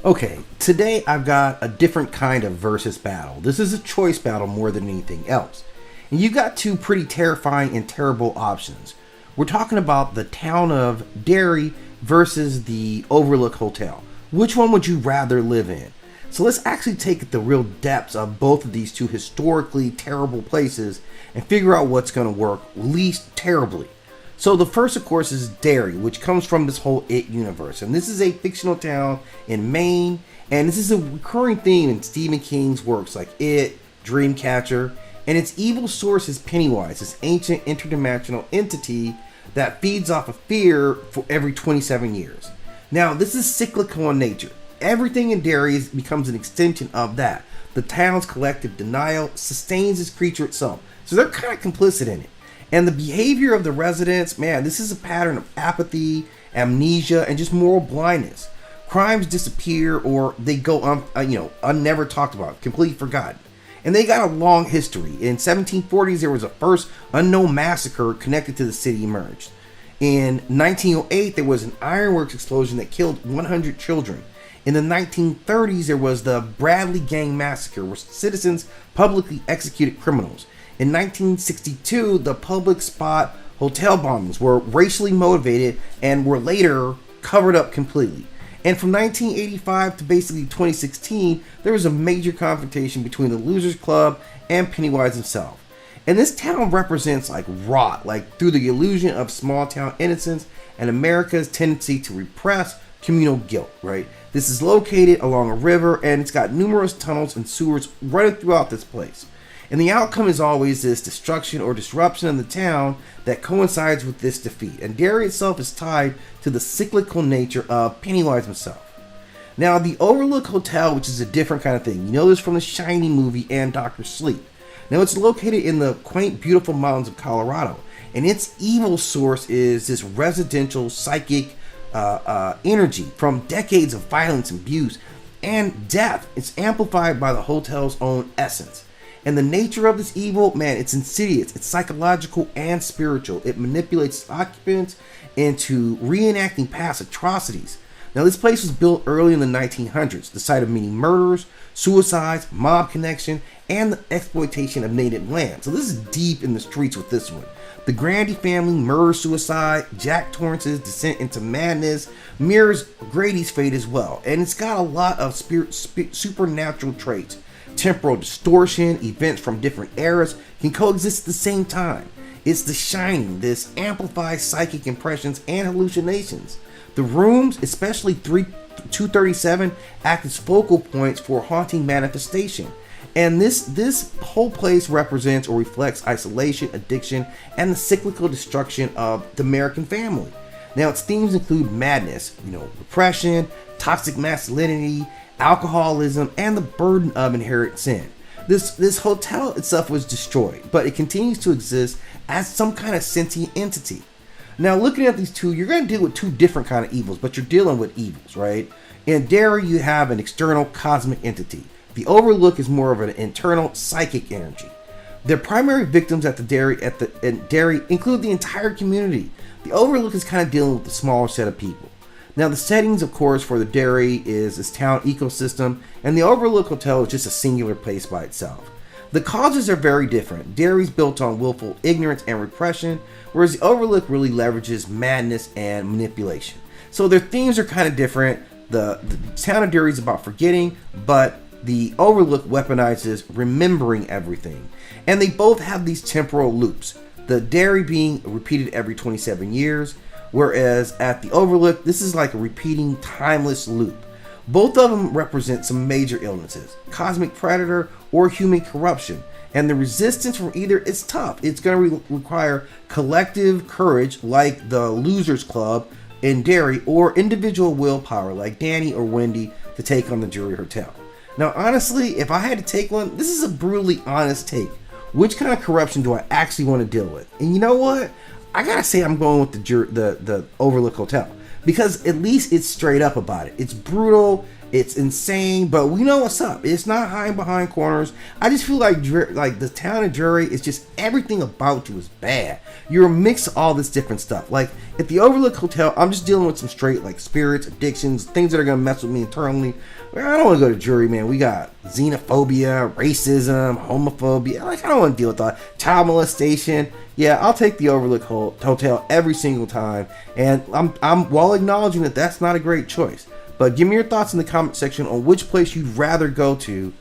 Okay, today I've got a different kind of versus battle. This is a choice battle more than anything else. And you got two pretty terrifying and terrible options. We're talking about the town of Derry versus the Overlook Hotel. Which one would you rather live in? So let's actually take the real depths of both of these two historically terrible places and figure out what's going to work least terribly. So the first, of course, is Derry, which comes from this whole It universe. And this is a fictional town in Maine. And this is a recurring theme in Stephen King's works like It, Dreamcatcher. And its evil source is Pennywise, this ancient interdimensional entity that feeds off of fear for every 27 years. Now, this is cyclical in nature. Everything in Derry becomes an extension of that. The town's collective denial sustains this creature itself. So they're kind of complicit in it. And the behavior of the residents, man, this is a pattern of apathy, amnesia, and just moral blindness. Crimes disappear or they go never talked about, completely forgotten. And they got a long history. In 1740s, there was a first unknown massacre connected to the city emerged. In 1908, there was an Ironworks explosion that killed 100 children. In the 1930s, there was the Bradley Gang Massacre, where citizens publicly executed criminals. In 1962, the public spot hotel bombings were racially motivated and were later covered up completely. And from 1985 to basically 2016, there was a major confrontation between the Losers Club and Pennywise himself. And this town represents rot, through the illusion of small town innocence and America's tendency to repress communal guilt, right? This is located along a river and it's got numerous tunnels and sewers running throughout this place. And the outcome is always this destruction or disruption of the town that coincides with this defeat. And Derry itself is tied to the cyclical nature of Pennywise himself. Now, the Overlook Hotel, which is a different kind of thing. You know this from the Shining movie and Dr. Sleep. Now, it's located in the quaint, beautiful mountains of Colorado. And its evil source is this residential psychic energy from decades of violence, abuse, and death. It's amplified by the hotel's own essence. And the nature of this evil, man, it's insidious, it's psychological and spiritual. It manipulates its occupants into reenacting past atrocities. Now, this place was built early in the 1900s, the site of many murders, suicides, mob connection, and the exploitation of native land. So this is deep in the streets with this one. The Grandy family murder-suicide, Jack Torrance's descent into madness mirrors Grady's fate as well. And it's got a lot of supernatural traits. Temporal distortion, events from different eras can coexist at the same time. It's The Shining. This amplifies psychic impressions and hallucinations. The rooms, especially 237, act as focal points for haunting manifestation. And this whole place represents or reflects isolation, addiction, and the cyclical destruction of the American family. Now, its themes include madness, repression, toxic masculinity, alcoholism, and the burden of inherent sin. This hotel itself was destroyed, but it continues to exist as some kind of sentient entity. Now, looking at these two, you're going to deal with two different kind of evils, but you're dealing with evils, right? In Derry, you have an external cosmic entity. The Overlook is more of an internal psychic energy. The primary victims at Derry include the entire community. The Overlook is kind of dealing with the smaller set of people. Now, the settings, of course, for the Derry is this town ecosystem, and the Overlook Hotel is just a singular place by itself. The causes are very different. Derry's built on willful ignorance and repression, whereas the Overlook really leverages madness and manipulation. So their themes are kind of different. The town of Derry is about forgetting, but the Overlook weaponizes remembering everything. And they both have these temporal loops. The Derry being repeated every 27 years, whereas at the Overlook, this is like a repeating timeless loop. Both of them represent some major illnesses, cosmic predator or human corruption. And the resistance from either is tough. It's going to require collective courage like the Losers Club in Derry, or individual willpower like Danny or Wendy to take on the Jury Hotel. Now, honestly, if I had to take one, this is a brutally honest take. Which kind of corruption do I actually want to deal with? And you know what? I gotta say I'm going with the Overlook Hotel, because at least it's straight up about it. It's brutal, It's insane, but we know what's up. It's not hiding behind corners. I just feel like the town of Derry is just everything about you is bad. You're a mix of all this different stuff. Like at the Overlook Hotel, I'm just dealing with some straight like spirits, addictions, things that are gonna mess with me internally. I don't want to go to Derry, man. We got xenophobia, racism, homophobia. Like I don't want to deal with that. Child molestation. Yeah, I'll take the Overlook Hotel every single time, and I'm while acknowledging that that's not a great choice. But give me your thoughts in the comment section on which place you'd rather go to